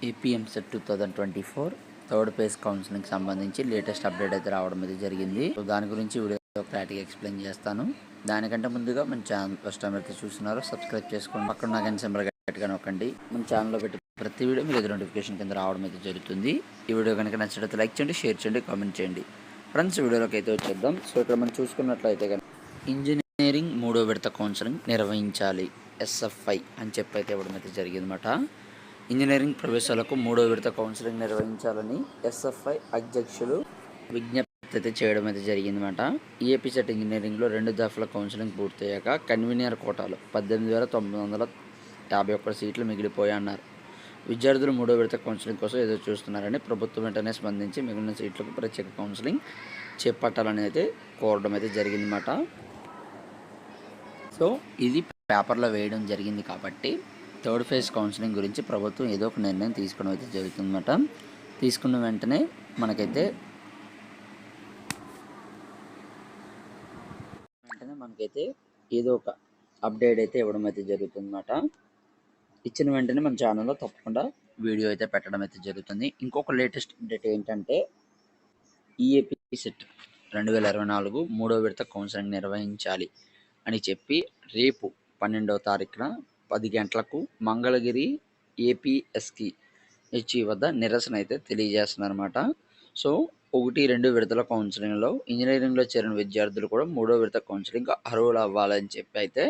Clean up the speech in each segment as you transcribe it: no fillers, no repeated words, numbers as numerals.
AP EAMCET 2024 third phase counselling సంబంధించి latest update అయితే రావడం అయితే జరిగింది. సో దాని గురించి వీడియో క్లారిటీగా ఎక్స్ప్లెయిన్ చేస్తాను. దానికంటే ముందుగా మన ఛానల్ ఫస్ట్ టైం అయితే చూస్తున్నారో సబ్స్క్రైబ్ చేసుకోండి. పక్కన నాకు సింబల్ గట్టిగా నొక్కండి. మన ఛానల్లో పెట్టి ప్రతి వీడియో మీకు నోటిఫికేషన్ కింద రావడం అయితే జరుగుతుంది. ఈ వీడియో కనుక నచ్చినట్లయితే లైక్ చేయండి, షేర్ చేయండి, కామెంట్ చేయండి. ఫ్రెండ్స్, వీడియోలోకి అయితే వచ్చేద్దాం. సో ఇక్కడ మనం చూసుకున్నట్లయితే కనుక ఇంజనీరింగ్ 3వ విడత కౌన్సిలింగ్ నిర్వహించాలి ఎస్ఎఫ్ఐ అని చెప్పి అయితే ఇవ్వడం అయితే జరిగిందన్నమాట. ఇంజనీరింగ్ ప్రవేశాలకు 3వ విడత కౌన్సిలింగ్ నిర్వహించాలని ఎస్ఎఫ్ఐ అధ్యక్షులు విజ్ఞప్తి అయితే చేయడం అయితే జరిగిందన్నమాట. ఈఏపీసెట్ ఇంజనీరింగ్లో 2 దఫల కౌన్సిలింగ్ పూర్తయ్యాక కన్వీనియర్ కోటాలో 18,951 సీట్లు మిగిలిపోయాయన్నారు. విద్యార్థులు 3వ విడత కౌన్సిలింగ్ కోసం ఎదురు చూస్తున్నారని ప్రభుత్వం వెంటనే స్పందించి మిగిలిన సీట్లకు ప్రత్యేక కౌన్సిలింగ్ చేపట్టాలని అయితే కోరడం అయితే జరిగిందన్నమాట. సో ఇది పేపర్లో వేయడం జరిగింది కాబట్టి థర్డ్ ఫేజ్ కౌన్సిలింగ్ గురించి ప్రభుత్వం ఏదో ఒక నిర్ణయం తీసుకోవడం అయితే జరుగుతుందన్నమాట. తీసుకున్న వెంటనే మనకైతే ఏదో ఒక అప్డేట్ అయితే ఇవ్వడం అయితే జరుగుతుందన్నమాట. ఇచ్చిన వెంటనే మన ఛానల్లో తప్పకుండా వీడియో అయితే పెట్టడం అయితే జరుగుతుంది. ఇంకొక లేటెస్ట్ అప్డేట్ ఏంటంటే ఈఏపీసెట్ 2024 3వ విడత కౌన్సిలింగ్ నిర్వహించాలి అని చెప్పి రేపు 12వ తారీఖున 10 గంటలకు మంగళగిరి ఏపీఎస్కి వద్ద నిరసన అయితే తెలియజేస్తున్నారన్నమాట. సో 1-2 విడతల కౌన్సిలింగ్లో ఇంజనీరింగ్లో చేరిన విద్యార్థులు కూడా 3వ విడత కౌన్సిలింగ్ అర్హులు అవ్వాలని చెప్పి అయితే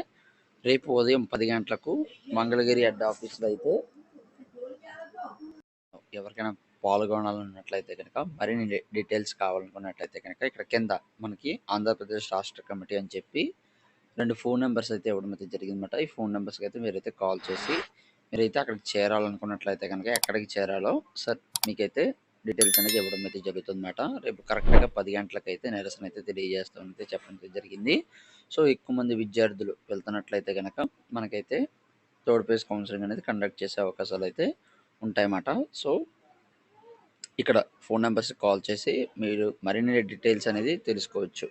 రేపు ఉదయం 10 గంటలకు మంగళగిరి హెడ్ ఆఫీస్లో అయితే ఎవరికైనా పాల్గొనాలన్నట్లయితే కనుక మరిన్ని డీటెయిల్స్ కావాలనుకున్నట్లయితే కనుక ఇక్కడ కింద మనకి ఆంధ్రప్రదేశ్ రాష్ట్ర కమిటీ అని చెప్పి 2 ఫోన్ నెంబర్స్ అయితే ఇవ్వడం అయితే జరిగిందన్నమాట. ఈ ఫోన్ నెంబర్స్కి అయితే మీరైతే కాల్ చేసి మీరైతే అక్కడికి చేరాలనుకున్నట్లయితే కనుక ఎక్కడికి చేరాలో సార్ మీకైతే డీటెయిల్స్ అనేది ఇవ్వడం అయితే జరుగుతుందన్నమాట. రేపు కరెక్ట్గా 10 గంటలకైతే నిరసన అయితే తెలియజేస్తామని చెప్పడం అయితే జరిగింది. సో ఎక్కువ మంది విద్యార్థులు వెళ్తున్నట్లయితే కనుక మనకైతే థర్డ్ ఫేజ్ కౌన్సిలింగ్ అనేది కండక్ట్ చేసే అవకాశాలు అయితే ఉంటాయన్నమాట. సో ఇక్కడ ఫోన్ నెంబర్స్కి కాల్ చేసి మీరు మరిన్ని డీటెయిల్స్ అనేది తెలుసుకోవచ్చు.